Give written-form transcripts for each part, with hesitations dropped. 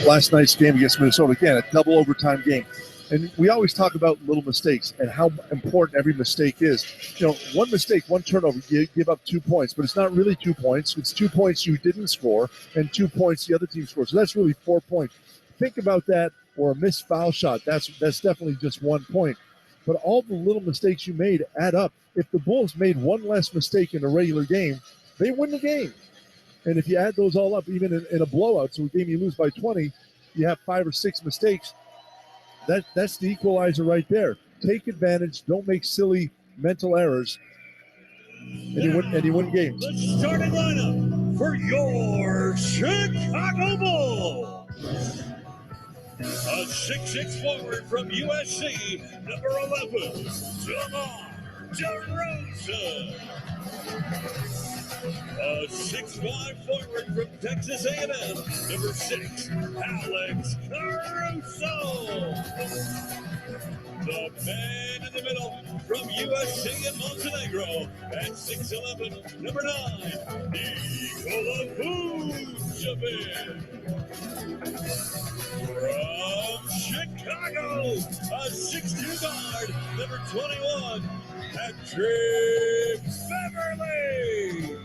last night's game against Minnesota. Again, a double overtime game. And we always talk about little mistakes and how important every mistake is. One mistake, one turnover, you give up 2 points, but it's not really 2 points. It's 2 points you didn't score and 2 points the other team scored. So that's really 4 points. Think about that, or a missed foul shot. That's definitely just 1 point. But all the little mistakes you made add up. If the Bulls made one less mistake in a regular game, they win the game. And if you add those all up, even in a blowout, so a game you lose by 20, you have 5 or 6 mistakes. That's the equalizer right there. Take advantage. Don't make silly mental errors. And you win games. The starting lineup for your Chicago Bulls. A 6'6" forward from USC, number 11, DeMar DeRozan. A 6'5" forward from Texas A&M, number 6, Alex Caruso. The man in the middle from USC and Montenegro at 6'11", number 9, Nikola Vucevic. From Chicago, a 6'2" guard, number 21, Patrick Beverly.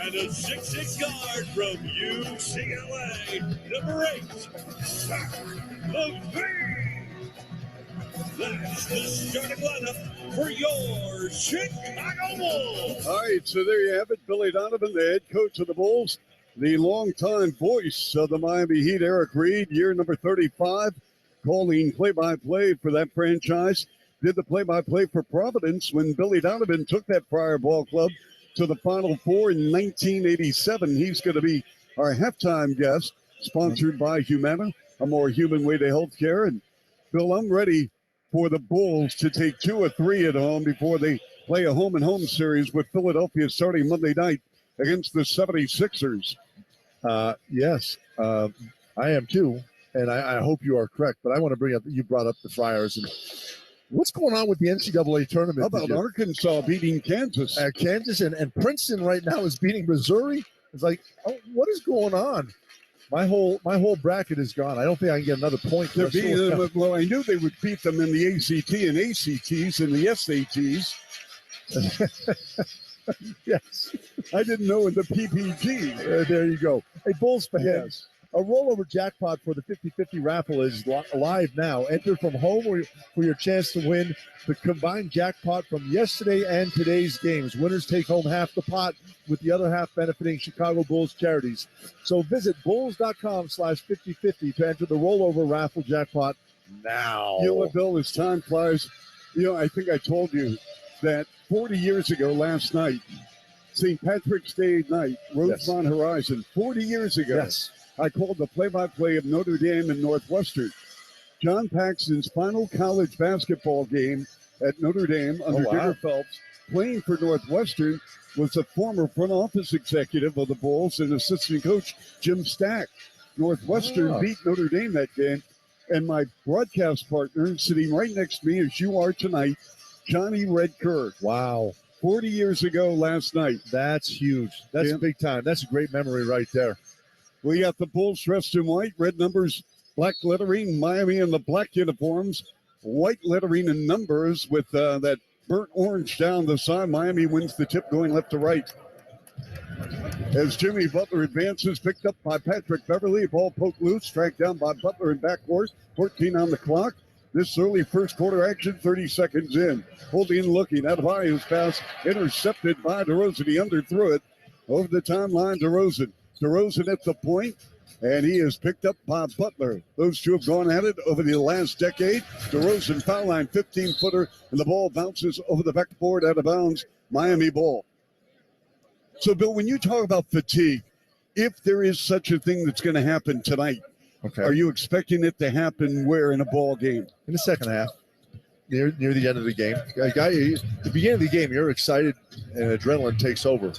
And a 6'6" guard from UCLA, number 8, Zach LaVine. That's the starting lineup for your Chicago Bulls. All right, so there you have it. Billy Donovan, the head coach of the Bulls, the longtime voice of the Miami Heat, Eric Reed, year number 35, calling play-by-play for that franchise. Did the play-by-play for Providence when Billy Donovan took that Friar Ball Club to the Final Four in 1987. He's going to be our halftime guest, sponsored by Humana, a more human way to healthcare. And Bill, I'm ready for the Bulls to take 2 or 3 at home before they play a home-and-home series with Philadelphia starting Monday night against the 76ers. Yes, I am too, and I hope you are correct. But I want to bring up, you brought up the Friars, and what's going on with the NCAA tournament? How about Arkansas beating Kansas? Kansas and Princeton right now is beating Missouri. It's like, what is going on? My whole bracket is gone. I don't think I can get another point. Well, I knew they would beat them in the ACT and ACTs and the SATs. Yes. I didn't know in the PPG. There you go. Hey, Bulls fans. Yes. A rollover jackpot for the 50-50 raffle is live now. Enter from home for your chance to win the combined jackpot from yesterday and today's games. Winners take home half the pot, with the other half benefiting Chicago Bulls charities. So visit bulls.com/5050 to enter the rollover raffle jackpot now. You know what, Bill? As time flies, I think I told you that 40 years ago last night, St. Patrick's Day night, Rosemont Horizon, 40 years ago. Yes. I called the play-by-play of Notre Dame and Northwestern. John Paxton's final college basketball game at Notre Dame under Digger Phelps, playing for Northwestern, was the former front office executive of the Bulls and assistant coach Jim Stack. Northwestern beat Notre Dame that game, and my broadcast partner, sitting right next to me as you are tonight, Johnny Red Kerr. Wow. 40 years ago last night. That's huge. That's big time. That's a great memory right there. We got the Bulls dressed in white, red numbers, black lettering, Miami in the black uniforms, white lettering and numbers with that burnt orange down the side. Miami wins the tip going left to right. As Jimmy Butler advances, picked up by Patrick Beverly, ball poked loose, tracked down by Butler in backcourt, 14 on the clock. This early first quarter action, 30 seconds in. Holding, looking, Adebayo's pass intercepted by DeRozan. He underthrew it over the timeline. DeRozan at the point, and he is picked up by Butler. Those two have gone at it over the last decade. DeRozan foul line, 15-footer, and the ball bounces over the backboard out of bounds. Miami ball. So, Bill, when you talk about fatigue, if there is such a thing that's going to happen tonight, are you expecting it to happen where in a ball game? In the second half, near the end of the game. The beginning of the game, you're excited and adrenaline takes over.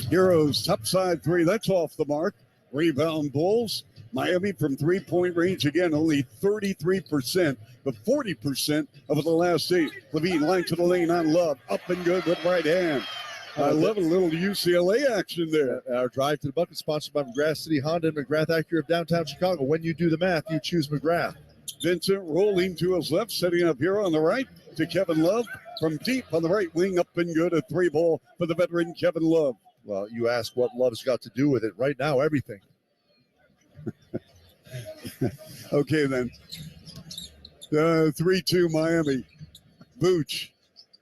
Heroes, top side three, that's off the mark. Rebound Bulls. Miami from three-point range, again, only 33%, but 40% over the last 8. LaVine line to the lane on Love. Up and good with right hand. I love a little UCLA action there. Our drive to the bucket, sponsored by McGrath City Honda and McGrath Acura of downtown Chicago. When you do the math, you choose McGrath. Vincent rolling to his left, setting up here on the right to Kevin Love. From deep on the right wing, up and good. A 3-ball for the veteran Kevin Love. Well, you ask what Love's got to do with it. Right now, everything. Okay, then. 3-2 Miami. Vooch.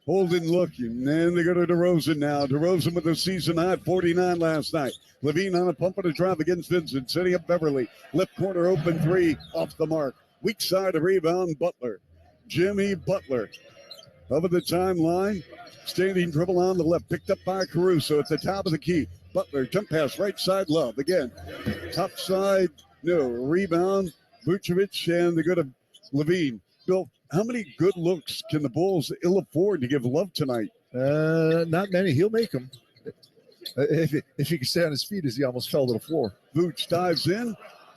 Holden looking, and they go to DeRozan now. DeRozan with a season high, 49 last night. Levine on a pump and a drive against Vincent, setting up Beverly. Left corner open 3, off the mark. Weak side of rebound, Butler. Jimmy Butler. Over the timeline, standing dribble on the left, picked up by Caruso at the top of the key. Butler, jump pass, right side, Love. Again, top side, no. Rebound, Vucevic, and they go to Levine. Bill, how many good looks can the Bulls ill afford to give Love tonight? Not many. He'll make them. If he can stay on his feet as he almost fell to the floor. Vooch dives in.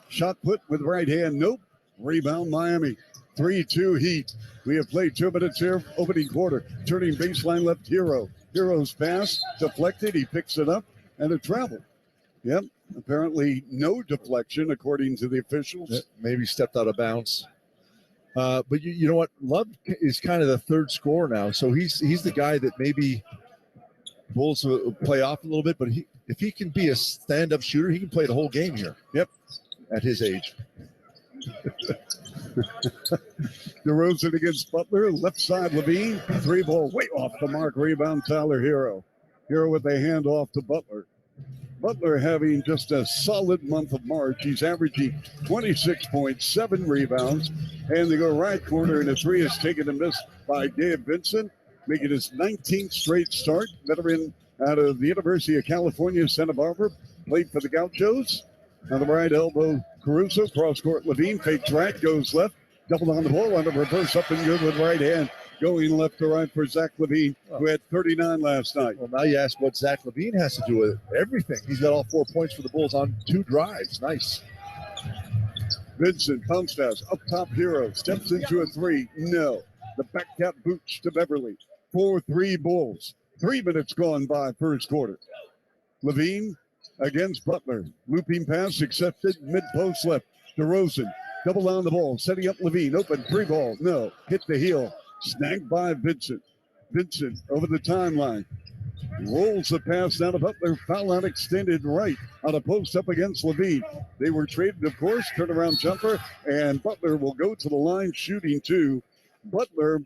Shot put with right hand. Nope. Rebound Miami. 3-2 Heat. We have played 2 minutes here. Opening quarter. Turning baseline left Hero. Hero's pass. Deflected. He picks it up. And a travel. Yep. Apparently no deflection according to the officials. Maybe stepped out of bounds. But you know what? Love is kind of the third scorer now. So he's the guy that maybe Bulls will play off a little bit. But if he can be a stand-up shooter, he can play the whole game here. Yep. At his age. DeRozan against Butler. Left side Levine. 3-ball way off the mark. Rebound Tyler Hero. Hero with a handoff to Butler. Butler having just a solid month of March. He's averaging 26 points, 7 rebounds. And they go right corner, and a 3 is taken and missed by Dave Vincent, making his 19th straight start. Veteran out of the University of California, Santa Barbara. Played for the Gauchos. On the right elbow, Caruso. Cross-court Levine. Fakes right, goes left. Doubled on the ball, on the reverse, up and good with right hand. Going left to right for Zach Levine, who had 39 last night. Well, now you ask what Zach Levine has to do with it. Everything. He's got all 4 points for the Bulls on 2 drives. Nice. Vincent bounce pass, up top Hero, steps into a 3. No. The back tap Booch to Beverly. 4-3 Bulls. 3 minutes gone by first quarter. Levine against Butler. Looping pass accepted, mid-post left. DeRozan, double on the ball, setting up Levine. Open 3-ball, no. Hit the heel. Snagged by Vincent. Vincent over the timeline. Rolls the pass down to Butler. Foul out extended right on a post up against Levine. They were traded, of course. Turnaround jumper. And Butler will go to the line shooting 2. Butler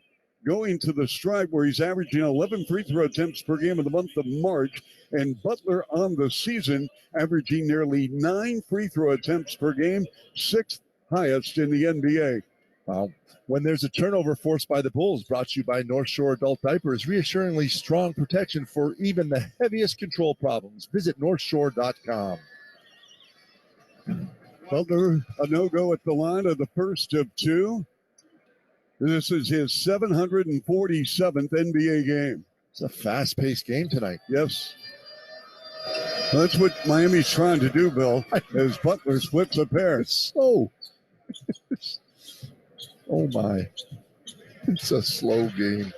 going to the stride where he's averaging 11 free throw attempts per game in the month of March. And Butler on the season averaging nearly 9 free throw attempts per game. 6th highest in the NBA. Wow. When there's a turnover forced by the Bulls, brought to you by North Shore Adult Diapers, reassuringly strong protection for even the heaviest control problems. Visit northshore.com. Butler, a no-go at the line of the first of 2. This is his 747th NBA game. It's a fast-paced game tonight. Yes. That's what Miami's trying to do, Bill, as Butler splits a pair. It's slow. Oh, my. It's a slow game.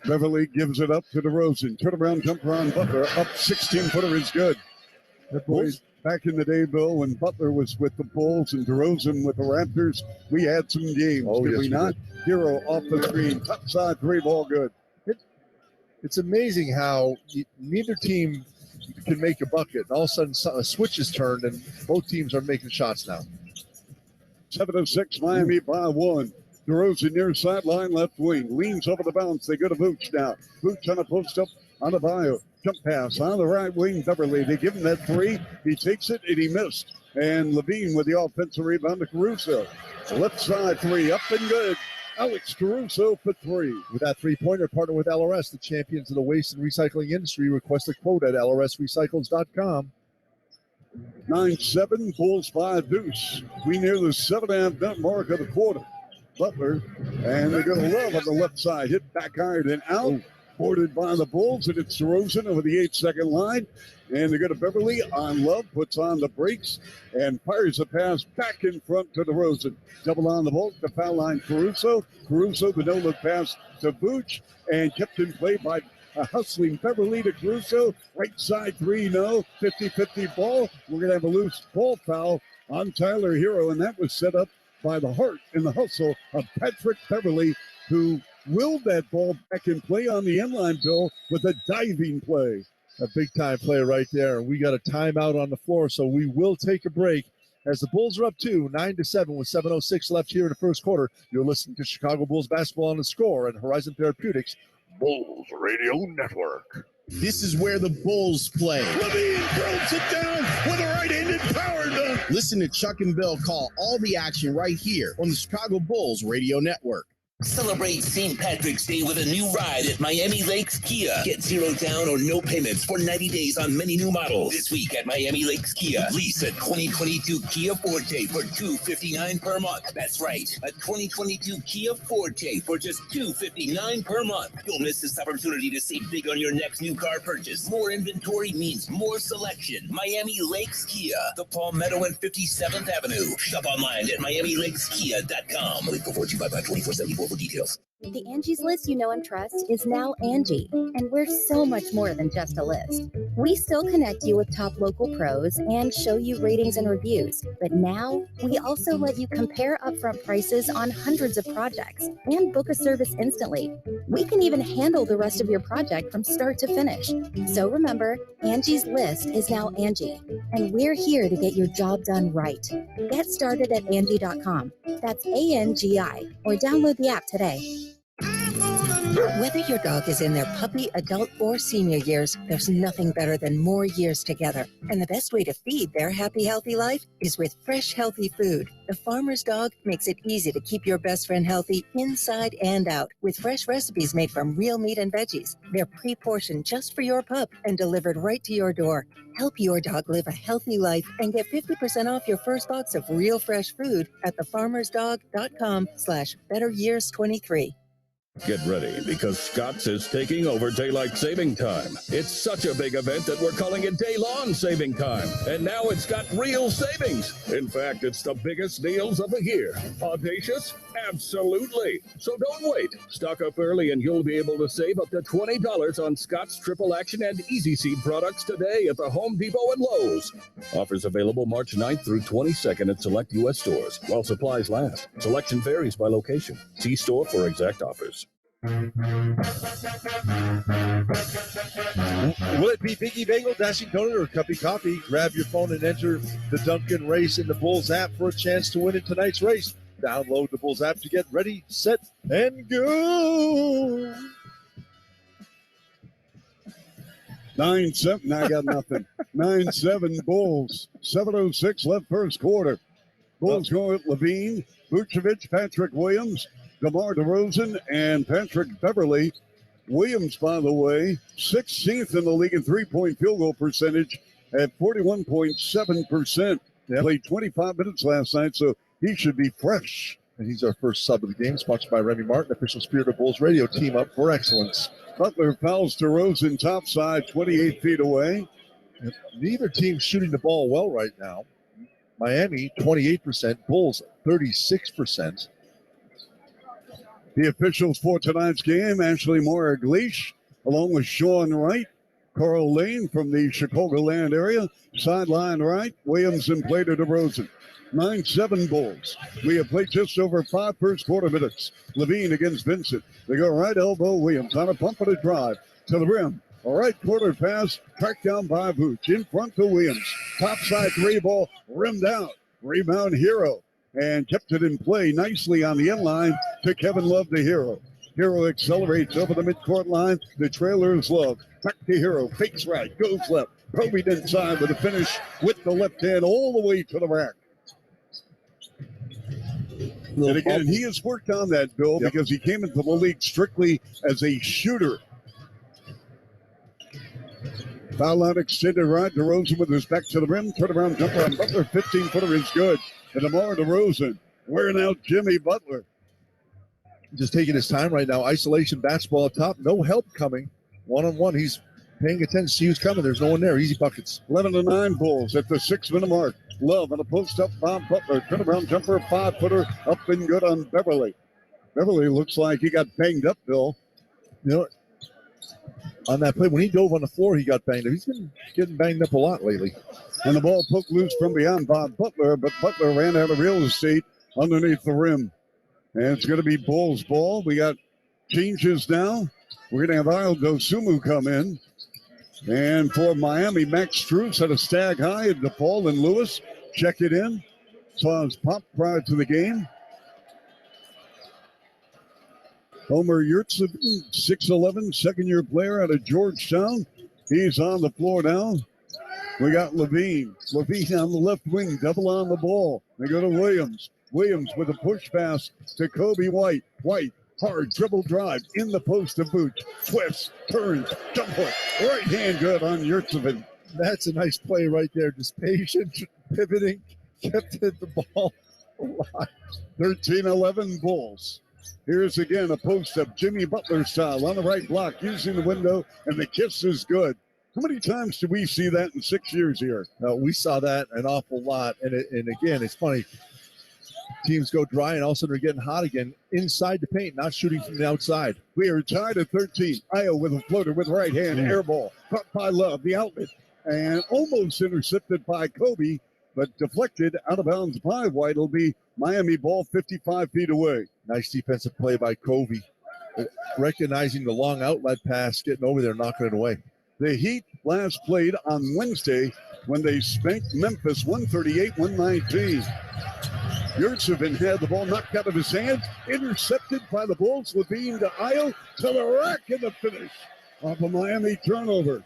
Beverly gives it up to DeRozan. Turnaround jumper on Butler. Up 16-footer is good. That boys, back in the day, Bill, when Butler was with the Bulls and DeRozan with the Raptors, we had some games, did we not? Hero off the screen. Top side 3-ball good. It's amazing how neither team can make a bucket. And all of a sudden, a switch is turned, and both teams are making shots now. 7-6, Miami by 1. DeRozan near sideline, left wing. Leans over the bounce. They go to Vooch now. Vooch on a post up on the bio. Jump pass on the right wing. Beverly. They give him that 3. He takes it and he missed. And Levine with the offensive rebound to Caruso. Left side 3. Up and good. Alex Caruso for 3. With that 3-pointer, partner with LRS, the champions of the waste and recycling industry. Request a quote at lrsrecycles.com. 9-7, Bulls by deuce. We near the 7.5 mark of the quarter. Butler, and they're going to Love on the left side. Hit back iron and out. boarded by the Bulls, and it's DeRozan over the 8-second line. And they go to Beverly on Love, puts on the brakes, and fires a pass back in front to DeRozan. Double on the ball, the foul line, Caruso. Caruso, the no-look pass to Vooch, and kept in play by a hustling Beverly to Caruso. Right side three, no. 50-50 ball. We're going to have a loose ball foul on Tyler Hero, and that was set up by the heart and the hustle of Patrick Beverly, who willed that ball back in play on the inline, Bill, with a diving play. A big-time play right there. We got a timeout on the floor, so we will take a break. As the Bulls are up 9-7 with 7:06 left here in the first quarter. You're listening to Chicago Bulls basketball on the Score and Horizon Therapeutics Bulls Radio Network. This is where the Bulls play. Levine throws it down with a right-handed power dunk. Listen to Chuck and Bill call all the action right here on the Chicago Bulls Radio Network. Celebrate St. Patrick's Day with a new ride at Miami Lakes Kia. Get zero down or no payments for 90 days on many new models. This week at Miami Lakes Kia, lease a 2022 Kia Forte for $259 per month. That's right, a 2022 Kia Forte for just $259 per month. Don't miss this opportunity to save big on your next new car purchase. More inventory means more selection. Miami Lakes Kia, the Palmetto and 57th Avenue. Shop online at MiamiLakesKia.com. Wait for 425-2474 for details. The Angie's List you know and trust is now Angie, and we're so much more than just a list. We still connect you with top local pros and show you ratings and reviews, but now we also let you compare upfront prices on hundreds of projects and book a service instantly. We can even handle the rest of your project from start to finish. So remember, Angie's List is now Angie, and we're here to get your job done right. Get started at Angie.com. That's ANGI, or download the app today. Whether your dog is in their puppy, adult, or senior years, there's nothing better than more years together. And the best way to feed their happy, healthy life is with fresh, healthy food. The Farmer's Dog makes it easy to keep your best friend healthy inside and out with fresh recipes made from real meat and veggies. They're pre-portioned just for your pup and delivered right to your door. Help your dog live a healthy life and get 50% off your first box of real fresh food at thefarmersdog.com/betteryears23. Get ready, because Scott's is taking over Daylight Saving Time. It's such a big event that we're calling it Day-Long Saving Time. And now it's got real savings. In fact, it's the biggest deals of the year. Audacious? Absolutely. So don't wait. Stock up early and you'll be able to save up to $20 on Scott's Triple Action and Easy Seed products today at the Home Depot and Lowe's. Offers available March 9th through 22nd at select U.S. stores while supplies last. Selection varies by location. See store for exact offers. Will it be Biggie Bagel, Dashing Donut, or Cuppy Coffee? Grab your phone and enter the Dunkin' Race in the Bulls app for a chance to win in tonight's race. Download the Bulls app to get ready, set, and go. 9-7. I got nothing. 9-7 Bulls. 7:06 left first quarter. Bulls go with Levine, Vucevic, Patrick Williams, DeMar DeRozan, and Patrick Beverly. Williams, by the way, 16th in the league in three-point field goal percentage at 41.7%. Played 25 minutes last night, so he should be fresh. And he's our first sub of the game, sponsored by Remy Martin, official Spirit of Bulls radio team up for excellence. Butler fouls DeRozan topside, 28 feet away. Neither team shooting the ball well right now. Miami, 28%. Bulls, 36%. The officials for tonight's game, Ashley Moore-Gleish, along with Sean Wright, Carl Lane from the Chicagoland area, sideline right, Williams in play to DeRozan. 9-7 Bulls. We have played just over 5 first quarter minutes. Levine against Vincent. They go right elbow, Williams on a pump and a drive to the rim. All right, quarter pass, tracked down by Vooch. In front to Williams. Top side three ball, rimmed out. Rebound Hero. And kept it in play nicely on the inline to Kevin Love, the Hero. Hero accelerates over the midcourt line. The trailer is Love. Back to Hero. Fakes right. Goes left. Probing inside with a finish with the left hand all the way to the rack. And again, he has worked on that, Bill, because he came into the league strictly as a shooter. Foul line extended right. DeRozan with his back to the rim. Turnaround jumper on Butler. 15-footer is good. And DeMar DeRozan wearing out Jimmy Butler. just taking his time right now. Isolation basketball up top. No help coming. One-on-one. He's paying attention. See who's coming. There's no one there. Easy buckets. 11-9 Bulls at the 6-minute mark. Love on a post-up Bob Butler. Turnaround jumper, 5-footer, up and good on Beverly. Beverly looks like he got banged up, Bill. You know, on that play, when he dove on the floor, he got banged up. He's been getting banged up a lot lately. And the ball poked loose from behind Bob Butler, but Butler ran out of real estate underneath the rim. And it's going to be Bulls ball. We got changes now. We're going to have Isle Dosumu come in. And for Miami, Max Strus had a stag high. And DePaul and Lewis check it in. Saw his pop prior to the game. Homer Yurtseven, 6'11", second-year player out of Georgetown. He's on the floor now. We got Levine. Levine on the left wing, double on the ball. They go to Williams. Williams with a push pass to Kobe White. White, hard dribble drive in the post of Booch. Twists, turns, jump hook. Right hand good on Yurtseven. That's a nice play right there. Just patient, pivoting, kept it the ball alive. 13-11 Bulls. Here's again a post-up, Jimmy Butler style on the right block, using the window, and the kiss is good. How many times do we see that in 6 years here? We saw that an awful lot. And again, it's funny. Teams go dry, and all of a sudden they're getting hot again inside the paint, not shooting from the outside. We are tied at 13. Io with a floater with right hand, air ball, caught by Love, the outlet, and almost intercepted by Kobe, but deflected out of bounds by White. It'll be Miami ball 55 feet away. Nice defensive play by Kobe, recognizing the long outlet pass, getting over there, knocking it away. The Heat last played on Wednesday when they spanked Memphis 138-119. Yurtseven had the ball knocked out of his hand, intercepted by the Bulls. Levine to Io to the rack in the finish off a Miami turnover.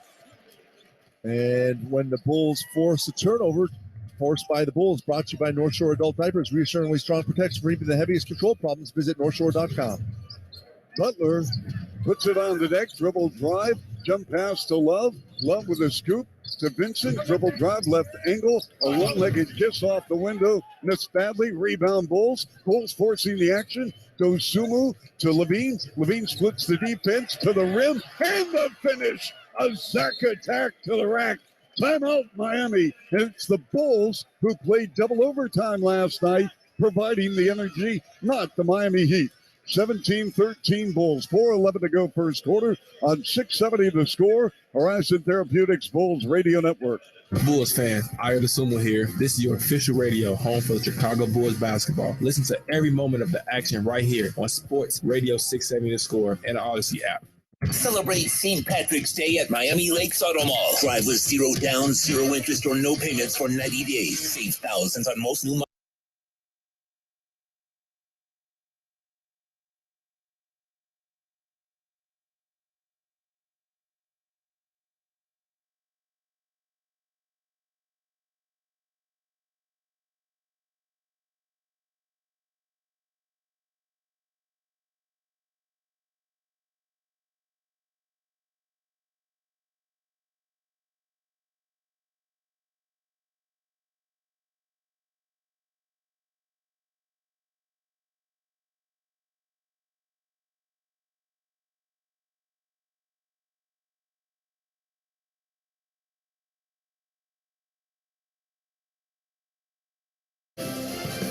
And when the Bulls force a turnover, forced by the Bulls, brought to you by North Shore Adult Diapers, reassuringly strong protection for even the heaviest control problems. Visit northshore.com. Butler puts it on the deck, dribble drive, jump pass to Love. Love with a scoop to Vincent, dribble drive, left angle, a one-legged kiss off the window. Missed badly, rebound Bulls. Bulls forcing the action. Dosumu to Levine. Levine splits the defense to the rim, and the finish. A Zach attack to the rack. Timeout, Miami. And it's the Bulls who played double overtime last night, providing the energy, not the Miami Heat. 17-13 Bulls, 4:11 to go first quarter on 670 to score. Horizon Therapeutics Bulls Radio Network. Bulls fans, Io DeSumo here. This is your official radio home for the Chicago Bulls basketball. Listen to every moment of the action right here on Sports Radio 670 to score and the Odyssey app. Celebrate St. Patrick's Day at Miami Lakes Auto Mall. Drive with 0 down, 0 interest, or no payments for 90 days. Save thousands on most new models.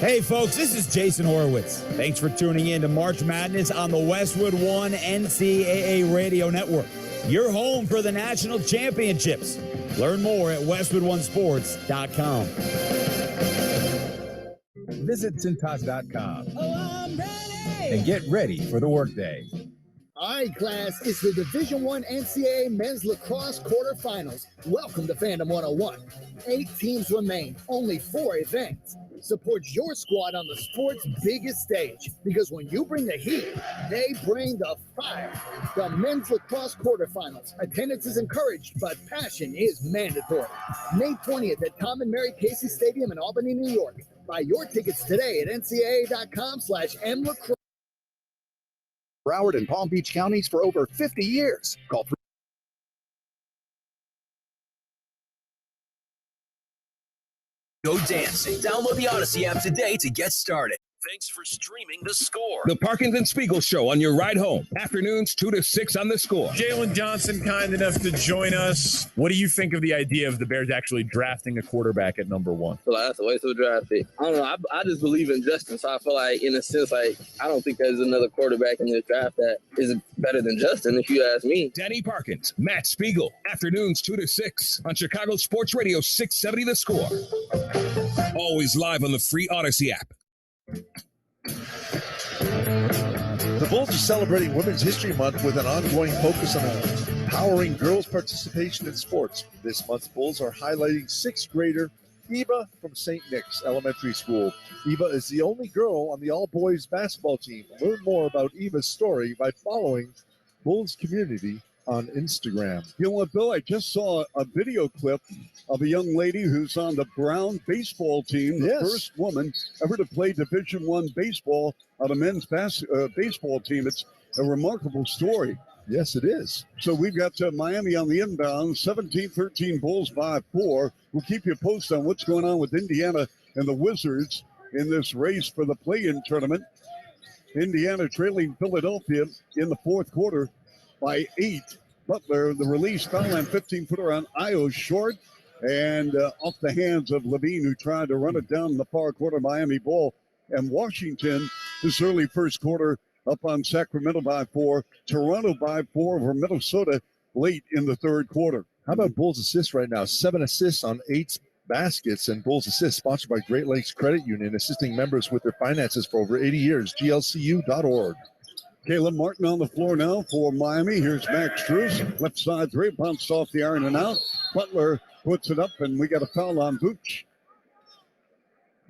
Hey folks, this is Jason Horowitz. Thanks for tuning in to March Madness on the Westwood One NCAA Radio Network. Your home for the national championships. Learn more at westwoodonesports.com. Visit Cintas.com and get ready for the workday. All right, class, it's the Division I NCAA Men's Lacrosse Quarterfinals. Welcome to Fandom 101. 8 teams remain, only 4 events. Support your squad on the sport's biggest stage, because when you bring the heat, they bring the fire. The Men's Lacrosse Quarterfinals. Attendance is encouraged, but passion is mandatory. May 20th at Tom and Mary Casey Stadium in Albany, New York. Buy your tickets today at ncaa.com/mlacrosse. Broward and Palm Beach counties for over 50 years. Call Go dancing. Download the Odyssey app today to get started. Thanks for streaming The Score. The Parkinson Spiegel Show on your ride home. Afternoons 2 to 6 on The Score. Jalen Johnson kind enough to join us. What do you think of the idea of the Bears actually drafting a quarterback at number 1? I feel like that's a waste of a draft pick. I don't know. I just believe in Justin, so I feel like, in a sense, like, I don't think there's another quarterback in this draft that is better than Justin, if you ask me. Danny Parkins, Matt Spiegel. Afternoons 2 to 6 on Chicago Sports Radio 670 The Score. Always live on the free Odyssey app. The Bulls are celebrating Women's History Month with an ongoing focus on empowering girls' participation in sports. This month's Bulls are highlighting 6th grader Eva from St. Nick's Elementary School. Eva is the only girl on the all-boys basketball team. Learn more about Eva's story by following Bulls Community on Instagram. You know what, Bill? I just saw a video clip of a young lady who's on the Brown baseball team, the first woman ever to play Division I baseball on a men's baseball team. It's a remarkable story. Yes, it is. So we've got Miami on the inbound, 17-13 Bulls by 4. We'll keep you posted on what's going on with Indiana and the Wizards in this race for the play-in tournament. Indiana trailing Philadelphia in the fourth quarter by 8. Butler, the release, foul line 15-footer on Io, short and off the hands of Levine, who tried to run it down the far corner. Miami ball. And Washington, this early first quarter, up on Sacramento by 4. Toronto by 4 over Minnesota late in the third quarter. How about Bulls assists right now? 7 assists on 8 baskets, and Bulls assists sponsored by Great Lakes Credit Union, assisting members with their finances for over 80 years. GLCU.org. Caleb Martin on the floor now for Miami. Here's Max Strus. Left side three, bounced off the iron and out. Butler puts it up, and we got a foul on Vooch.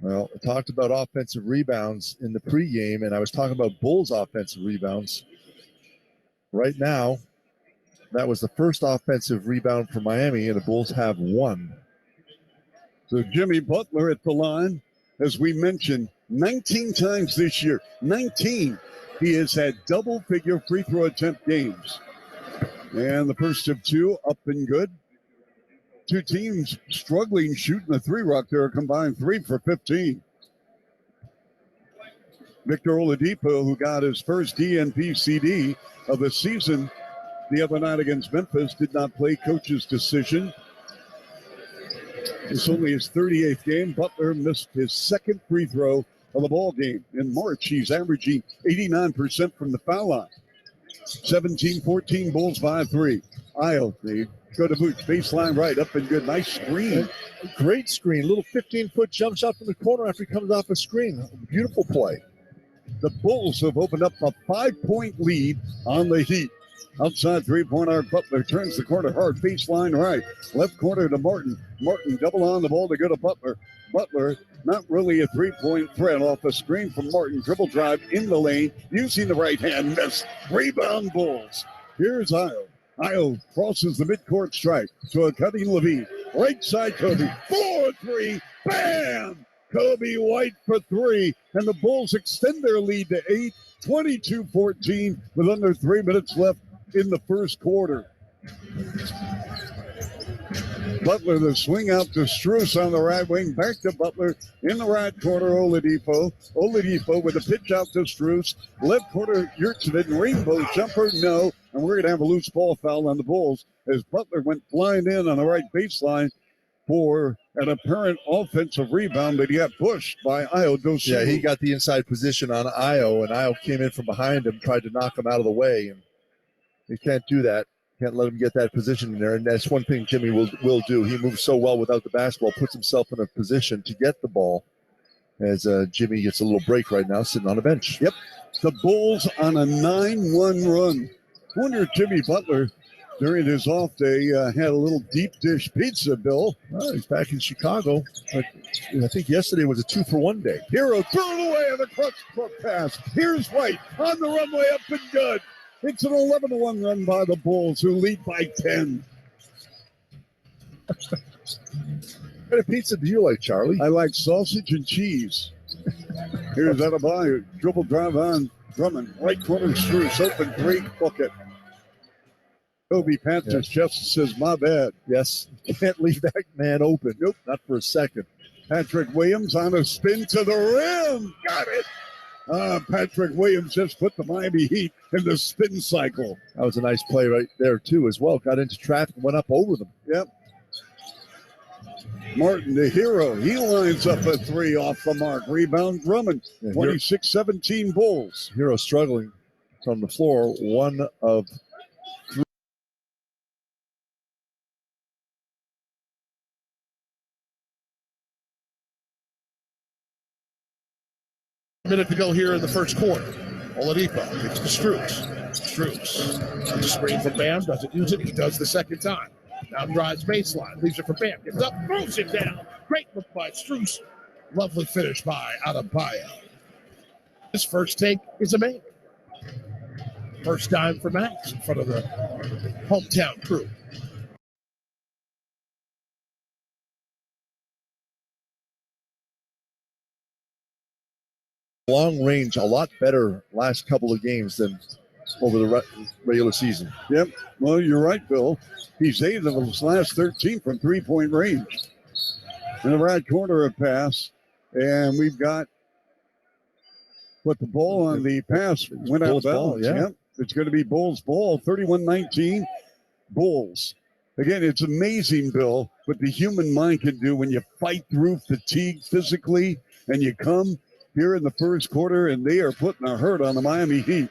Well, I talked about offensive rebounds in the pregame, and I was talking about Bulls offensive rebounds. Right now, that was the first offensive rebound for Miami, and the Bulls have 1. So Jimmy Butler at the line, as we mentioned, 19 times this year. 19. He has had double-figure free throw attempt games. And the first of 2 up and good. 2 teams struggling shooting the 3-rock there, a combined 3 for 15. Victor Oladipo, who got his first DNP CD of the season the other night against Memphis, did not play. Coach's decision. It's only his 38th game. Butler missed his second free throw of the ball game. In March, he's averaging 89% from the foul line. 17-14 Bulls by 3. Io, they go to Vooch, baseline right, up and good. Nice screen. Great screen. Little 15-foot jump shot from the corner after he comes off a screen. Beautiful play. The Bulls have opened up a 5-point lead on the Heat. Outside three-point arc, Butler turns the corner hard, baseline right. Left corner to Martin. Martin double on the ball to go to Butler. Butler, not really a three-point threat, off a screen from Martin. Dribble drive in the lane, using the right hand. Miss. Rebound Bulls. Here's Io. Io crosses the midcourt stripe to a cutting Levine. Right side Kobe. 4-3. Bam! Kobe White for 3. And the Bulls extend their lead to 8. 22-14 with under 3 minutes left in the first quarter. Butler, the swing out to Strus on the right wing. Back to Butler in the right corner, Oladipo. Oladipo with a pitch out to Strus. Left corner, Yurtseven. Rainbow jumper, no. And we're going to have a loose ball foul on the Bulls as Butler went flying in on the right baseline for an apparent offensive rebound, but he got pushed by Io Dosunmu. Yeah, he got the inside position on Io, and Io came in from behind him, tried to knock him out of the way. And you can't do that. Can't let him get that position in there. And that's one thing Jimmy will do. He moves so well without the basketball, puts himself in a position to get the ball as Jimmy gets a little break right now, sitting on the bench. Yep. The Bulls on a 9-1 run. I wonder if Jimmy Butler, during his off day, had a little deep dish pizza, Bill. Well, he's back in Chicago. I think yesterday was a 2-for-1 day. Hero threw it away on the clutch pass. Here's White on the runway, up and good. It's an 11-1 run by the Bulls, who lead by 10. What kind of pizza do you like, Charlie? I like sausage and cheese. Here's Adebayo. Dribble drive on Drummond. Right corner, Strus. Open, great bucket. Kobe pats his chest and says, my bad. Yes, can't leave that man open. Nope, not for a second. Patrick Williams on a spin to the rim. Got it. Patrick Williams just put the Miami Heat in the spin cycle. That was a nice play right there, too, as well. Got into traffic and went up over them. Yep. Martin, the hero, he lines up a three off the mark. Rebound Drummond, 26-17 Bulls. Hero struggling from the floor. One of three. A minute to go here in the first quarter. Oladipo gets to Strus. Strus on the screen from Bam. Doesn't use it. He does the second time. Now drives baseline. Leaves it for Bam. Gets up. Throws it down. Great look by Strus. Lovely finish by Adebayo. His first take is a make. First dime for Max in front of the hometown crew. Long range, a lot better last couple of games than over the regular season. Yep. Well, you're right, Bill. He's 8 of his last 13 from three-point range. In the right corner of pass, and we've got the ball on the pass went out of bounds. Yep. It's going to be Bulls ball, 31-19, Bulls. Again, it's amazing, Bill, what the human mind can do when you fight through fatigue physically and you come here in the first quarter and they are putting a hurt on the Miami Heat.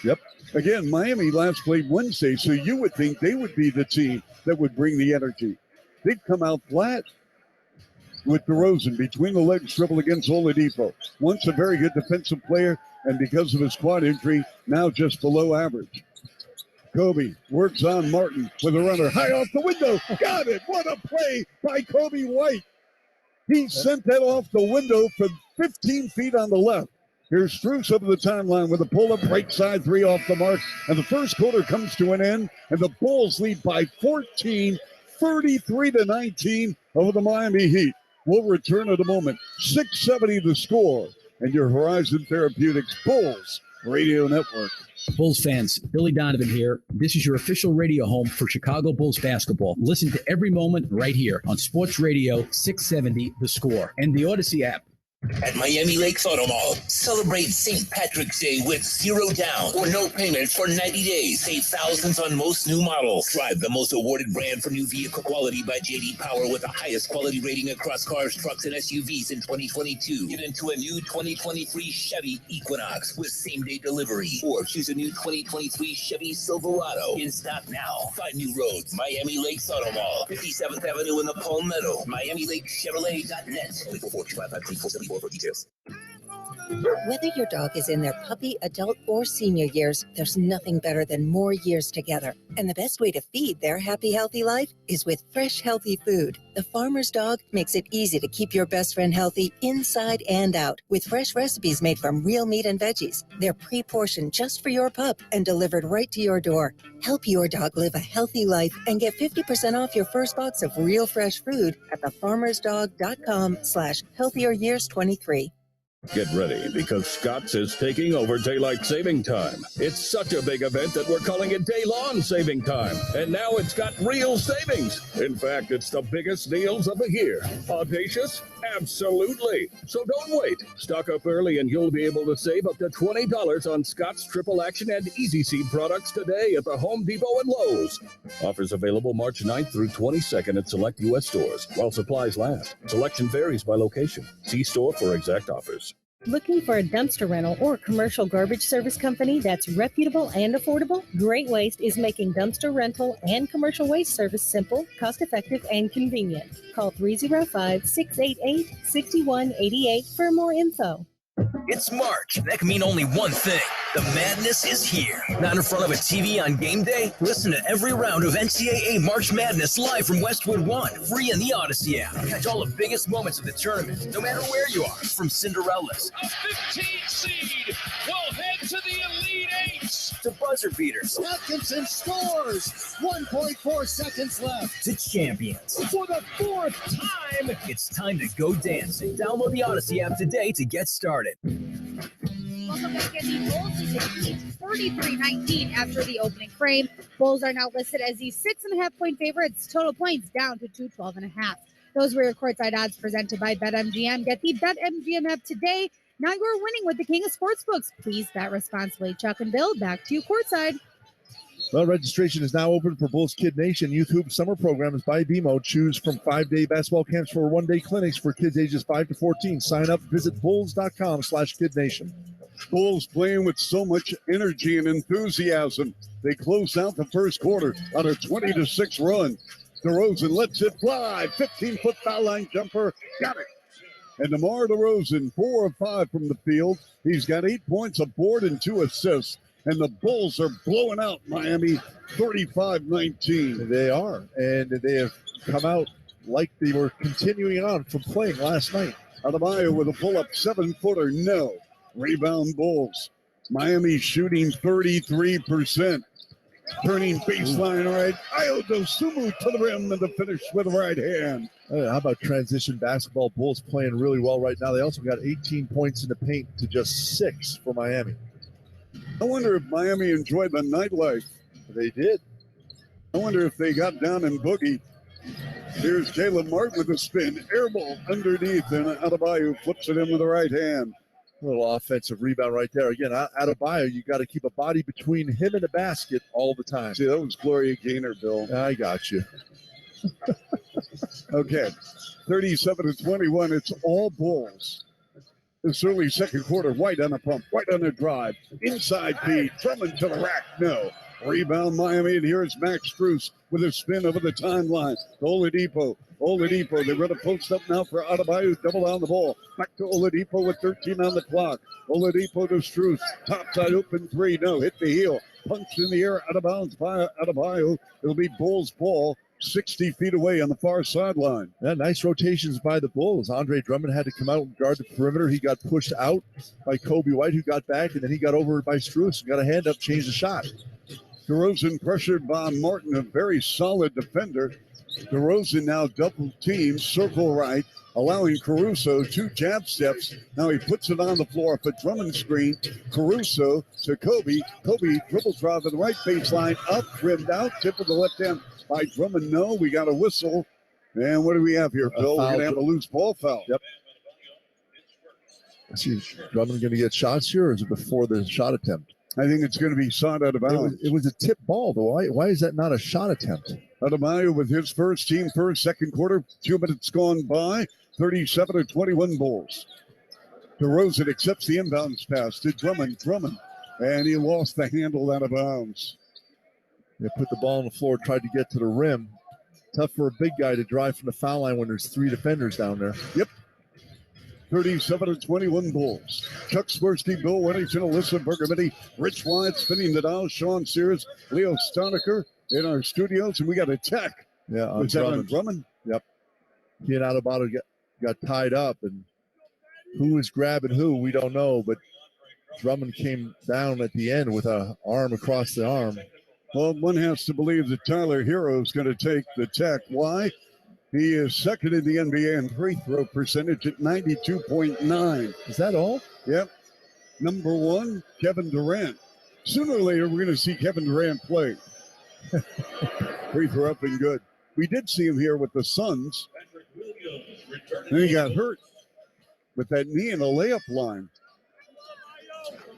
Yep. Again, Miami last played Wednesday, so you would think they would be the team that would bring the energy. They'd come out flat with DeRozan between the legs dribble against Oladipo. Once a very good defensive player, and because of his quad injury, now just below average. Kobe works on Martin with a runner high off the window. Got it. What a play by Kobe White. He sent that off the window from 15 feet on the left. Here's Strus over the timeline with a pull-up right side three off the mark. And the first quarter comes to an end, and the Bulls lead by 14, 33-19 over the Miami Heat. We'll return in a moment. 6:70 the score. And your Horizon Therapeutics Bulls Radio Network. Bulls fans, Billy Donovan here. This is your official radio home for Chicago Bulls basketball. Listen to every moment right here on Sports Radio 670 The Score and the Odyssey app. At Miami Lakes Auto Mall, celebrate St. Patrick's Day with 0 down or no payments for 90 days. Save thousands on most new models. Drive the most awarded brand for new vehicle quality by J.D. Power with the highest quality rating across cars, trucks, and SUVs in 2022. Get into a new 2023 Chevy Equinox with same-day delivery. Or choose a new 2023 Chevy Silverado. In stock now. Find new roads. Miami Lakes Auto Mall, 57th Avenue in the Palmetto. MiamiLakeChevrolet.net. Wait for 425 for details. Whether your dog is in their puppy, adult, or senior years, there's nothing better than more years together. And the best way to feed their happy, healthy life is with fresh, healthy food. The Farmer's Dog makes it easy to keep your best friend healthy inside and out with fresh recipes made from real meat and veggies. They're pre-portioned just for your pup and delivered right to your door. Help your dog live a healthy life and get 50% off your first box of real fresh food at thefarmersdog.com/healthieryears23. Get ready because Scott's is taking over daylight saving time. It's such a big event that we're calling it day-long saving time. And now it's got real savings. In fact, it's the biggest deals of the year. Audacious? Absolutely. So don't wait. Stock up early and you'll be able to save up to $20 on Scott's Triple Action and Easy Seed products today at the Home Depot and Lowe's. Offers available March 9th through 22nd at select U.S. stores while supplies last. Selection varies by location. See store for exact offers. Looking for a dumpster rental or commercial garbage service company that's reputable and affordable? Great Waste is making dumpster rental and commercial waste service simple, cost-effective, and convenient. Call 305-688-6188 for more info. It's March. That can mean only one thing. The madness is here. Not in front of a TV on game day? Listen to every round of NCAA March Madness live from Westwood One, free in the Odyssey app. Catch all the biggest moments of the tournament, no matter where you are. From Cinderella's, A 15 seed will head to the Elite Eight. to buzzer beaters, Atkinson scores. 1.4 seconds left. to champions. For the fourth time, it's time to go dancing. Download the Odyssey app today to get started. Welcome back in. The Bulls lead 43-19 after the opening frame. Bulls are now listed as the 6.5-point favorites. Total points down to 212.5. Those were your courtside odds presented by BetMGM. Get the BetMGM app today. Now you're winning with the King of Sportsbooks. Please bet responsibly. Chuck and Bill, back to you courtside. Well, registration is now open for Bulls Kid Nation Youth Hoop Summer Programs by BMO. Choose from 5-day basketball camps for one-day clinics for kids ages 5 to 14. Sign up. Visit bulls.com/kidnation. Bulls playing with so much energy and enthusiasm. They close out the first quarter on a 20-6 run. DeRozan lets it fly. 15-foot foul line jumper. Got it. And DeMar DeRozan, 4 of 5 from the field. He's got 8 points, a board, and 2 assists. And the Bulls are blowing out Miami 35-19. They are. And they have come out like they were continuing on from playing last night. Adebayo with a pull-up 7-footer. No. Rebound Bulls. Miami shooting 33%. Turning baseline right. Ayo Dosunmu to the rim and the finish with the right hand. How about transition basketball? Bulls playing really well right now. They also got 18 points in the paint to just 6 for Miami. I wonder if Miami enjoyed the nightlife. They did. I wonder if they got down and boogie. Here's Caleb Martin with a spin. Air ball underneath, and Adebayo flips it in with the right hand. A little offensive rebound right there. Again, Adebayo, you got to keep a body between him and the basket all the time. See, that was Gloria Gaynor, Bill. I got you. Okay, 37-21. It's all Bulls. This early second quarter, White on a pump, White on a drive. Inside feed, Drummond to the rack. No. Rebound Miami, and here's Max Strus with a spin over the timeline. Oladipo. They run a post up now for Adebayo. Double on the ball. Back to Oladipo with 13 on the clock. Oladipo to Strus. Top side open three. No, hit the heel. Punched in the air, out of bounds by Adebayo. It'll be Bulls ball 60 feet away on the far sideline. Yeah, nice rotations by the Bulls. Andre Drummond had to come out and guard the perimeter. He got pushed out by Kobe White, who got back, and then he got over by Strus and got a hand up, changed the shot. DeRozan pressured by Martin, a very solid defender. DeRozan now double teamed, circle right, allowing Caruso 2 jab steps. Now he puts it on the floor for Drummond screen. Caruso to Kobe. Kobe dribble drive to the right baseline, up, trimmed out, tip of the left hand by Drummond. No, we got a whistle. And what do we have here, Bill? We're going to have a loose ball foul. Yep. Is Drummond going to get shots here, or is it before the shot attempt? I think it's going to be shot out of bounds. It was a tip ball, though. Why is that not a shot attempt? Adebayo with his first team first, second quarter, 2 minutes gone by, 37-21 Bulls. DeRozan accepts the inbounds pass to Drummond, and he lost the handle out of bounds. They put the ball on the floor, tried to get to the rim. Tough for a big guy to drive from the foul line when there's 3 defenders down there. Yep. 37-21 Bulls. Chuck Swirsky, Bill Weddington, Alyssa Bergamini, Rich Wyatt spinning the dial, Sean Sears, Leo Stonecker in our studios, and we got a tech. Yeah, on Drummond. Yep. He and Adebayo got tied up, and who was grabbing who, we don't know, but Drummond came down at the end with an arm across the arm. Well, one has to believe that Tyler Hero is going to take the tech. Why? He is second in the NBA in free throw percentage at 92.9. Is that all? Yep. Number 1, Kevin Durant. Sooner or later, we're going to see Kevin Durant play. Free throw up and good. We did see him here with the Suns. Then he got hurt with that knee in a layup line.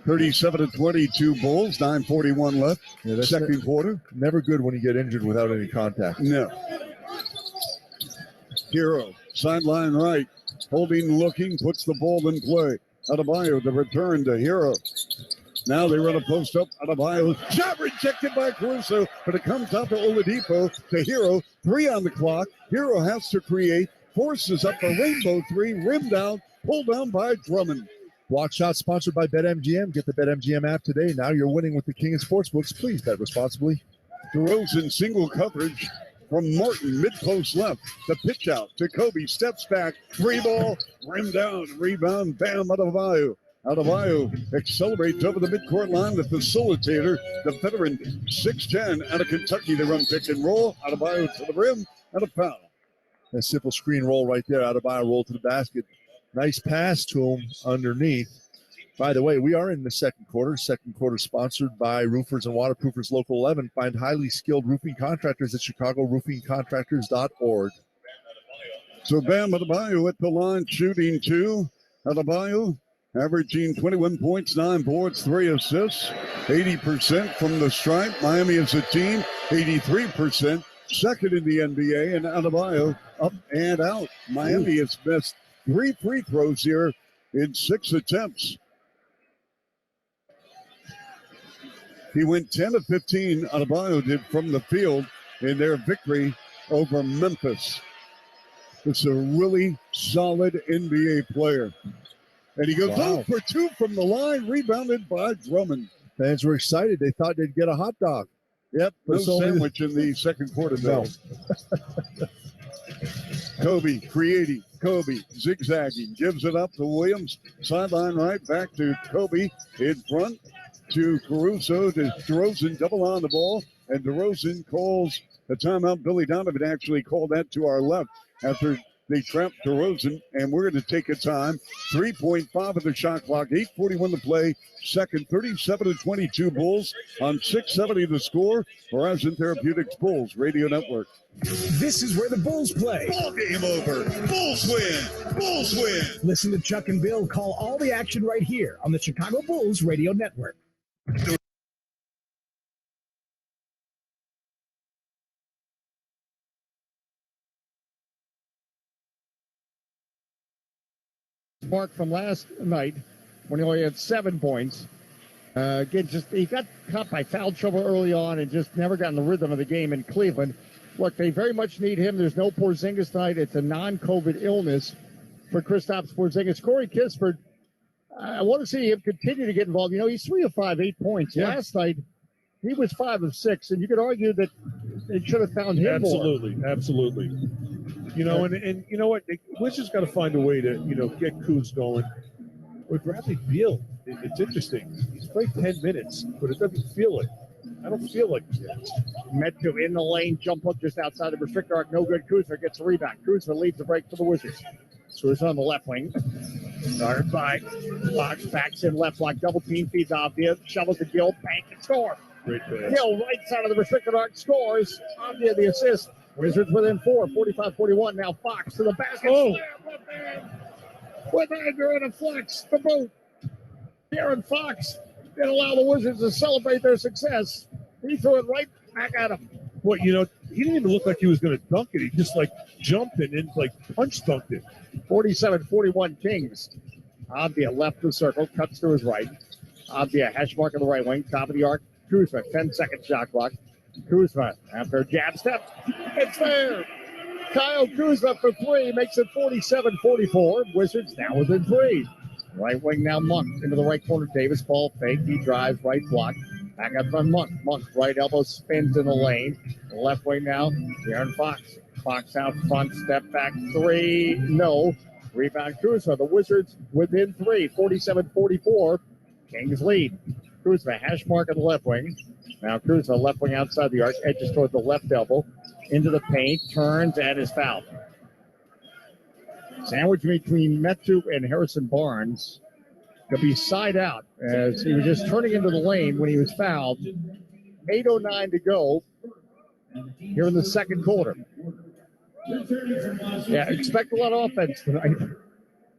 37-22 Bulls, 9:41 left. Yeah, that's second quarter. Never good when you get injured without any contact. No. Hero, sideline right, holding, looking, puts the ball in play. Adebayo, the return to Hero. Now they run a post up. Adebayo, shot rejected by Caruso, but it comes out to Oladipo, to Hero. 3 on the clock. Hero has to create, forces up a rainbow 3, rimmed out, pulled down by Drummond. Block shot sponsored by BetMGM. Get the BetMGM app today. Now you're winning with the King of Sportsbooks. Please bet responsibly. DeRozan single coverage from Martin, mid-post left. The pitch out to Kobe, steps back, 3 ball, rim down, rebound, bam, Adebayo. Adebayo accelerates over the midcourt line, the facilitator, the veteran, 6'10", out of Kentucky. They run pick and roll. Adebayo to the rim, and a foul. A simple screen roll right there. Adebayo roll to the basket. Nice pass to him underneath. By the way, we are in the second quarter. Second quarter sponsored by Roofers and Waterproofers Local 11. Find highly skilled roofing contractors at ChicagoRoofingContractors.org. So Bam Adebayo at the line, shooting 2. Adebayo averaging 21 points, 9 boards, 3 assists, 80% from the stripe. Miami as a team, 83%, second in the NBA, and Adebayo up and out. Miami has missed 3 free throws here in 6 attempts. He went 10 of 15, Adebayo did, from the field in their victory over Memphis. It's a really solid NBA player. And he goes 0 for 2 from the line, rebounded by Drummond. Fans were excited. They thought they'd get a hot dog. Yep, no sandwich in the second quarter, though. No. Kobe creating. Kobe zigzagging. Gives it up to Williams. Sideline right back to Kobe. In front to Caruso. To DeRozan. Double on the ball. And DeRozan calls a timeout. Billy Donovan actually called that to our left after they trapped DeRozan. And we're going to take a time. 3.5 of the shot clock. 8:41 to play. Second, 37-22 Bulls on 670 the score. Horizon Therapeutics Bulls Radio Network. This is where the Bulls play. Ball game over. Bulls win. Bulls win. Listen to Chuck and Bill call all the action right here on the Chicago Bulls Radio Network. Mark from last night when he only had 7 points. Again, he got caught by foul trouble early on and just never got in the rhythm of the game in Cleveland. Look, they very much need him. There's no Porzingis tonight. It's a non-COVID illness for Kristaps Porzingis. Corey Kispert, I want to see him continue to get involved. You know, he's 3 of 5, 8 points. Yeah. Last night, he was 5 of 6, and you could argue that they should have found him more. Absolutely. You know, and you know what? Wizards got to find a way to, get Kuz going. With Bradley Beal, it's interesting. He's played 10 minutes, but it doesn't feel it. I don't feel like it. Metu in the lane, jump hook just outside the restrictor arc. No good. Kuzma gets the rebound. Kuzma leads the break for the Wizards. Kuzma on the left wing. Guarded by Fox. Backs in left block. Double team feeds Avdia. Shovels to Gill. Bank and score. Great pass. Gill right side of the restrictor arc. Scores. Avdia the assist. Wizards within 4. 45-41. Now Fox to the basket. Slam left hand. With Andrew and a flex. The boot. Aaron Fox didn't allow the Wizards to celebrate their success. He threw it right back at him. Well, he didn't even look like he was going to dunk it. He just jumped and then punch dunked it. 47-41 Kings. Avdia left the circle, cuts to his right. Avdia hash mark on the right wing, top of the arc. Kuzma, 10-second shot clock. Kuzma after a jab step. It's there. Kyle Kuzma for 3 makes it 47-44. Wizards now within 3. Right wing now Monk into the right corner. Davis ball fake. He drives right block. Back up on Monk. Monk right elbow spins in the lane. Left wing now. Aaron Fox. Fox out front. Step back 3. No. Rebound Kuzma. The Wizards within 3. 47-44. Kings lead. Kuzma hash mark on the left wing. Now Kuzma left wing outside the arc. Edges toward the left elbow. Into the paint. Turns and is fouled. Sandwich between Metu and Harrison Barnes. Could be side out as he was just turning into the lane when he was fouled. 8:09 to go here in the second quarter. Yeah, expect a lot of offense tonight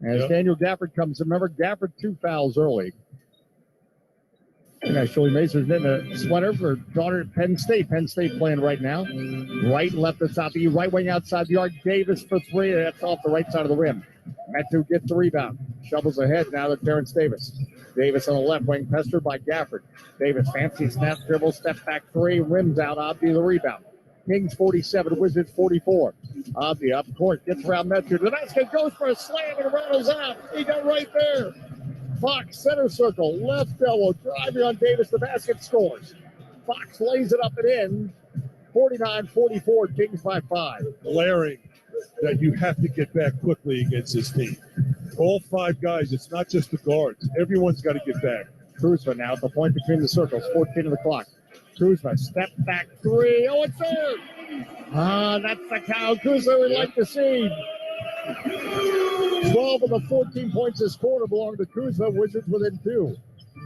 as Daniel Gafford comes. Remember, Gafford 2 fouls early. And actually, Mason's in a sweater for daughter at Penn State. Penn State playing right now. Right, left at top of you. Right wing outside the arc. Davis for 3. That's off the right side of the rim. Metu gets the rebound. Shovels ahead now to Terrence Davis. Davis on the left wing, pestered by Gafford. Davis, fancy snap, dribble, step back 3. Rims out. Abdi the rebound. Kings 47, Wizards 44. Abdi up court, gets around Metu. The basket goes for a slam and rattles out. He got right there. Fox, center circle, left elbow, driving on Davis. The basket scores. Fox lays it up and in. 49-44, Kings by 5. Glaring that you have to get back quickly against this team. All 5 guys, it's not just the guards. Everyone's got to get back. Kuzma now at the point between the circles, 14 of the clock. Kuzma, step back 3. Oh, it's there. That's the Kyle Kuzma we'd like to see. 12 of the 14 points this quarter belong to Kuzma. Wizards within 2.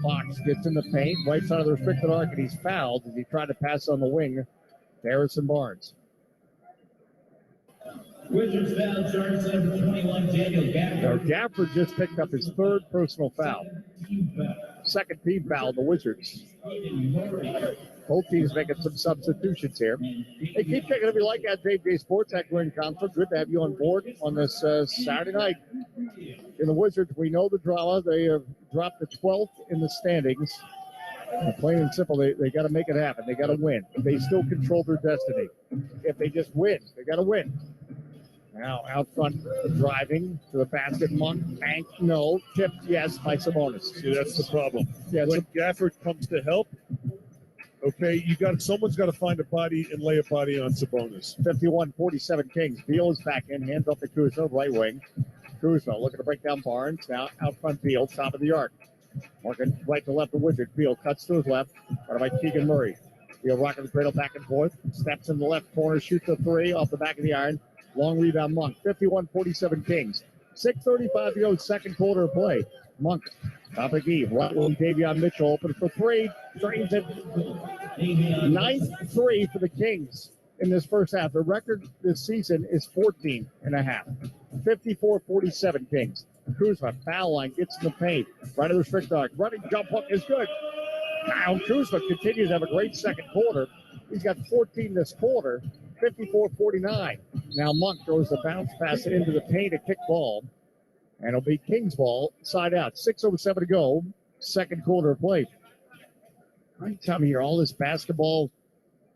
Fox gets in the paint, right side of the restricted arc, and he's fouled as he tried to pass on the wing to Harrison Barnes. Wizards foul starts number 21, Daniel Gafford. Now, Gafford just picked up his third personal foul. Second team foul, the Wizards. Both teams making some substitutions here. Hey, keep checking if you like that JJ Sports Heckler and Conflict. Good to have you on board on this Saturday night. In the Wizards, we know the drama. They have dropped to 12th in the standings. And plain and simple, they got to make it happen. They got to win. They still control their destiny. If they just win, they got to win. Now out front, driving to the basket. Monk, bank, no. Tip, yes, by Sabonis. See, that's the problem. Yeah, when Gafford comes to help, okay, someone's got to find a body and lay a body on Sabonis. 51-47 Kings. Beal is back in, hands off to Kuzma, right wing. Kuzma looking to break down Barnes. Now out front, Beal, top of the arc. Working right to left of Wizard. Beal cuts to his left. Right by Keegan Murray. Beal rocking the cradle back and forth. Steps in the left corner, shoots a three off the back of the iron. Long rebound, Monk. 51-47 Kings. 6:35 to go, second quarter of play. Monk, top of Eve. Right wing, Davion Mitchell open for three. Drains it. 9-3 for the Kings in this first half. The record this season is 14.5. 54-47 Kings. Kuzma, foul line, gets in the paint. Right of the strict arc. Running jump hook is good. Now Kuzma continues to have a great second quarter. He's got 14 this quarter. 54-49. Now Monk throws the bounce pass into the paint, a kick ball. And it'll be Kings ball, side out. 6:07 to go, second quarter of play. Right time here, all this basketball.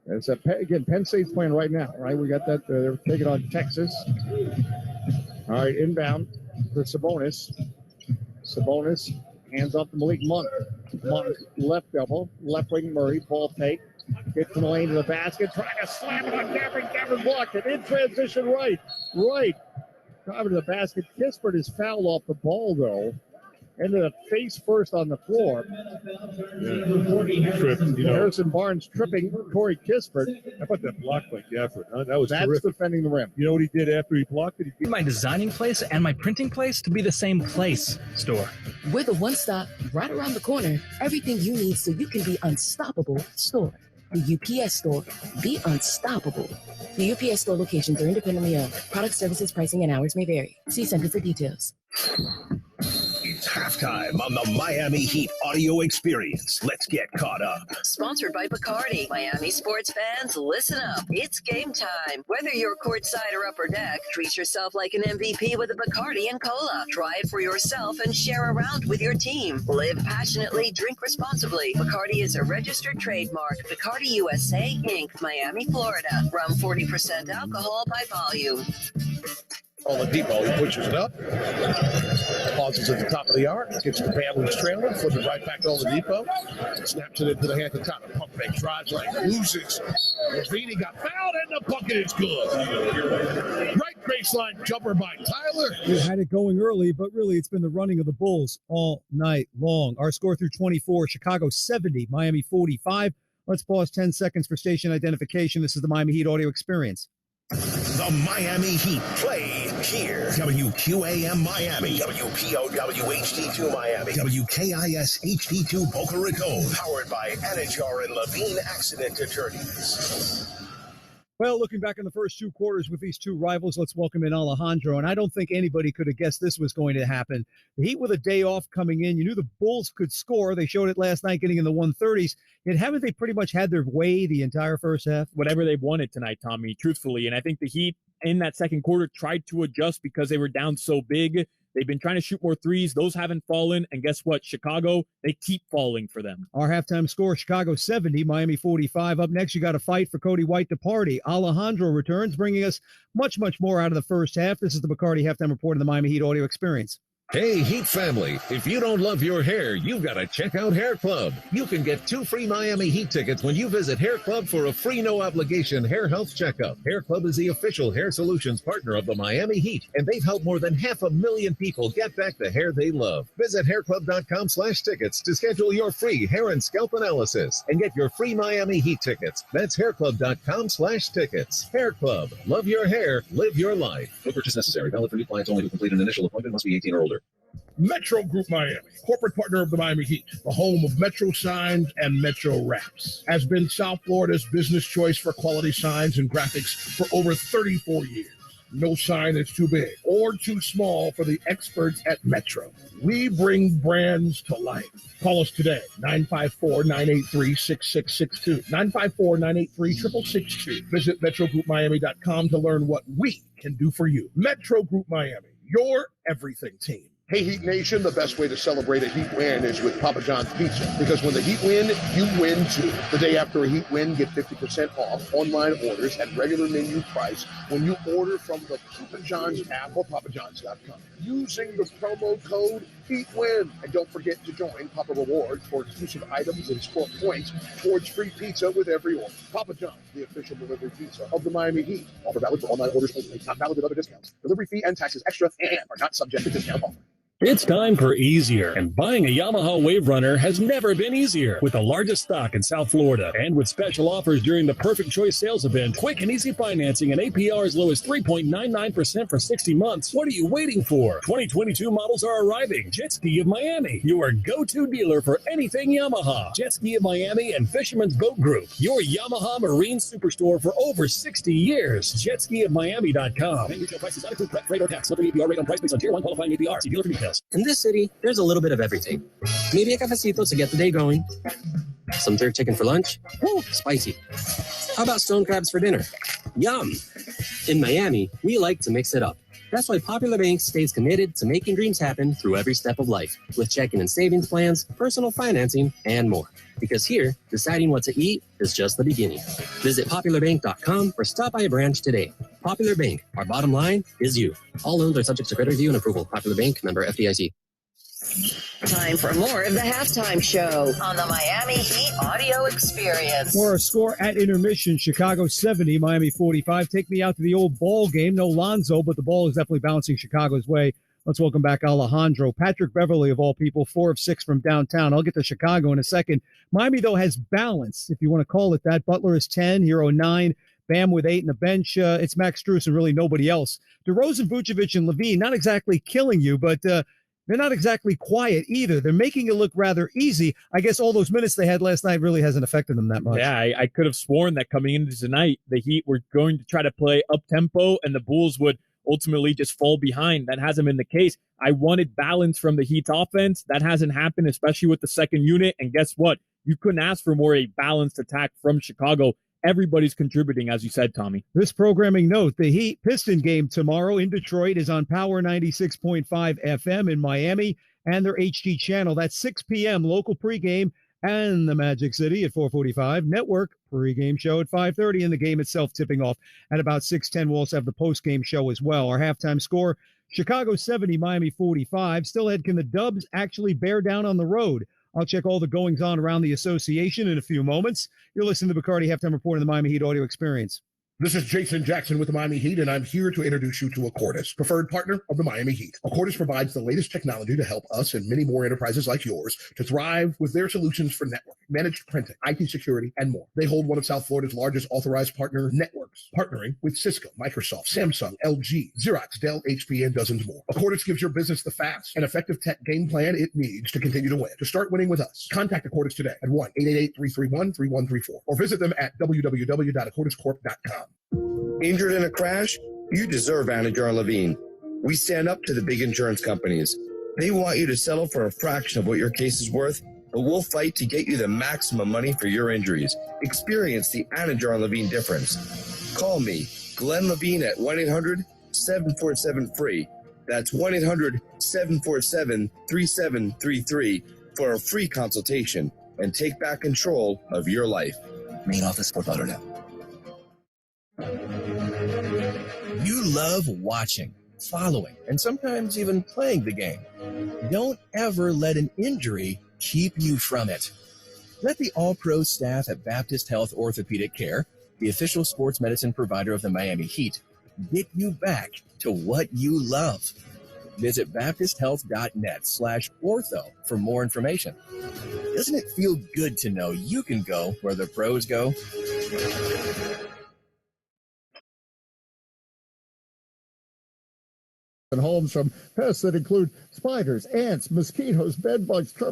It's again, Penn State's playing right now, right? We got that. They're taking on Texas. All right, inbound for Sabonis. Sabonis hands off to Malik Monk. Monk left double, left wing Murray, ball fake. Gets in the lane to the basket, trying to slam it on Gafford. Gafford blocked it in transition right. Driving to the basket. Kispert is fouled off the ball, though. Ended up face first on the floor. Harrison Barnes tripping Corey Kispert. How about that block by Gafford? Huh? That's terrific. Defending the rim. You know what he did after he blocked it? My designing place and my printing place to be the same place store. We're the one stop right around the corner. Everything you need so you can be unstoppable store. The UPS store. Be unstoppable. The UPS store locations are independently owned. Product services, pricing, and hours may vary. See Center for details. It's halftime on the Miami Heat audio experience. Let's get caught up. Sponsored by Bacardi. Miami sports fans, listen up. It's game time. Whether you're courtside or upper deck, treat yourself like an MVP with a Bacardi and Cola. Try it for yourself and share around with your team. Live passionately, drink responsibly. Bacardi is a registered trademark. Bacardi USA, Inc., Miami, Florida. Rum 40% alcohol by volume. Oladipo, he pushes it up, pauses at the top of the arc, gets the Bama's trailer, flips it right back to Oladipo, snaps it into the hands of Tyler. Pump fake, drives right, loses. Ravini got fouled, and the bucket is good. Right baseline jumper by Tyler. We had it going early, but really it's been the running of the Bulls all night long. Our score through 24, Chicago 70, Miami 45. Let's pause 10 seconds for station identification. This is the Miami Heat audio experience. The Miami Heat play here. WQAM Miami, WPOW HD2 Miami, WKIS HD2 Boca Raton. Powered by Anajar and Levine Accident Attorneys. Well, looking back in the first two quarters with these two rivals, let's welcome in Alejandro. And I don't think anybody could have guessed this was going to happen. The Heat with a day off coming in. You knew the Bulls could score. They showed it last night, getting in the 130s. Yet haven't they pretty much had their way the entire first half? Whatever they wanted tonight, Tommy, truthfully. And I think the Heat in that second quarter tried to adjust because they were down so big. They've been trying to shoot more threes. Those haven't fallen. And guess what? Chicago, they keep falling for them. Our halftime score, Chicago 70, Miami 45. Up next, you got to fight for Cody White to party. Alejandro returns, bringing us much, much more out of the first half. This is the Bacardi Halftime Report of the Miami Heat audio experience. Hey, Heat family, if you don't love your hair, you've got to check out Hair Club. You can get 2 free Miami Heat tickets when you visit Hair Club for a free no-obligation hair health checkup. Hair Club is the official hair solutions partner of the Miami Heat, and they've helped more than 500,000 people get back the hair they love. Visit hairclub.com/tickets to schedule your free hair and scalp analysis and get your free Miami Heat tickets. That's hairclub.com/tickets. Hair Club. Love your hair. Live your life. No purchase necessary. Valid for new clients only who complete an initial appointment. Must be 18 or older. Metro Group Miami, corporate partner of the Miami Heat, the home of Metro Signs and Metro Wraps, has been South Florida's business choice for quality signs and graphics for over 34 years. No sign is too big or too small for the experts at Metro. We bring brands to life. Call us today, 954-983-6662, 954-983-6662. Visit MetroGroupMiami.com to learn what we can do for you. Metro Group Miami, your everything team. Hey, Heat Nation, the best way to celebrate a Heat win is with Papa John's Pizza. Because when the Heat win, you win too. The day after a Heat win, get 50% off online orders at regular menu price when you order from the Papa John's app or papajohns.com. Using the promo code HEATWIN. And don't forget to join Papa Rewards for exclusive items and score points towards free pizza with every order. Papa John's, the official delivery pizza of the Miami Heat. Offer valid for online orders only. Not valid with other discounts. Delivery fee and taxes extra and are not subject to discount offer. It's time for easier, and buying a Yamaha Wave Runner has never been easier. With the largest stock in South Florida, and with special offers during the Perfect Choice sales event, quick and easy financing and APR as low as 3.99% for 60 months. What are you waiting for? 2022 models are arriving. Jet Ski of Miami, your go-to dealer for anything Yamaha. Jet Ski of Miami and Fisherman's Boat Group, your Yamaha Marine Superstore for over 60 years. JetSkiofMiami.com. Paying retail prices not include prep, freight, or tax. Local APR rate on price based on Tier 1 qualifying APR. See dealer for details. In this city, there's a little bit of everything. Maybe a cafecito to get the day going. Some jerk chicken for lunch. Woo, spicy. How about stone crabs for dinner? Yum! In Miami, we like to mix it up. That's why Popular Bank stays committed to making dreams happen through every step of life, with checking and savings plans, personal financing, and more. Because here, deciding what to eat is just the beginning. Visit popularbank.com or stop by a branch today. Popular Bank, our bottom line is you. All loans are subject to credit review and approval. Popular Bank, member FDIC. Time for more of the halftime show on the Miami Heat audio experience. For a score at intermission, Chicago 70, Miami 45. Take me out to the old ball game. No Lonzo, but the ball is definitely bouncing Chicago's way. Let's welcome back Alejandro. Patrick Beverly, of all people, 4 of 6 from downtown. I'll get to Chicago in a second. Miami, though, has balance, if you want to call it that. Butler is 10, Hero 9, Bam with 8 in the bench. It's Max Strus and really nobody else. DeRozan, Vucevic, and Levine, not exactly killing you, but they're not exactly quiet either. They're making it look rather easy. I guess all those minutes they had last night really hasn't affected them that much. Yeah, I could have sworn that coming into tonight, the Heat were going to try to play up-tempo, and the Bulls would ultimately just fall behind. That hasn't been the case. I wanted balance from the Heat's offense. That hasn't happened, especially with the second unit. And guess what? You couldn't ask for more a balanced attack from Chicago. Everybody's contributing, as you said, Tommy. This programming note, the Heat Piston game tomorrow in Detroit is on Power 96.5 FM in Miami and their HD channel. That's 6 p.m. local pregame, and the Magic City at 4:45. Network pregame show at 5:30, and the game itself tipping off at about 6:10. We'll also have the postgame show as well. Our halftime score, Chicago 70, Miami 45. Still ahead, can the Dubs actually bear down on the road? I'll check all the goings-on around the association in a few moments. You're listening to the Bacardi Halftime Report on the Miami Heat Audio Experience. This is Jason Jackson with the Miami Heat, and I'm here to introduce you to Accordis, preferred partner of the Miami Heat. Accordis provides the latest technology to help us and many more enterprises like yours to thrive with their solutions for networking, managed printing, IT security, and more. They hold one of South Florida's largest authorized partner networks, partnering with Cisco, Microsoft, Samsung, LG, Xerox, Dell, HP, and dozens more. Accordis gives your business the fast and effective tech game plan it needs to continue to win. To start winning with us, contact Accordis today at 1-888-331-3134 or visit them at www.accordiscorp.com. Injured in a crash? You deserve Anajar and Levine. We stand up to the big insurance companies. They want you to settle for a fraction of what your case is worth, but we'll fight to get you the maximum money for your injuries. Experience the Anajar and Levine difference. Call me, Glenn Levine, at 1-800-747-FREE. That's 1-800-747-3733 for a free consultation and take back control of your life. Main office, Fort Lauderdale. You love watching, following, and sometimes even playing the game. Don't ever let an injury keep you from it. Let the all-pro staff at Baptist Health Orthopedic Care, the official sports medicine provider of the Miami Heat, get you back to what you love. Visit baptisthealth.net/ortho for more information. Doesn't it feel good to know you can go where the pros go? Homes from pests that include spiders, ants, mosquitoes, bedbugs, termites,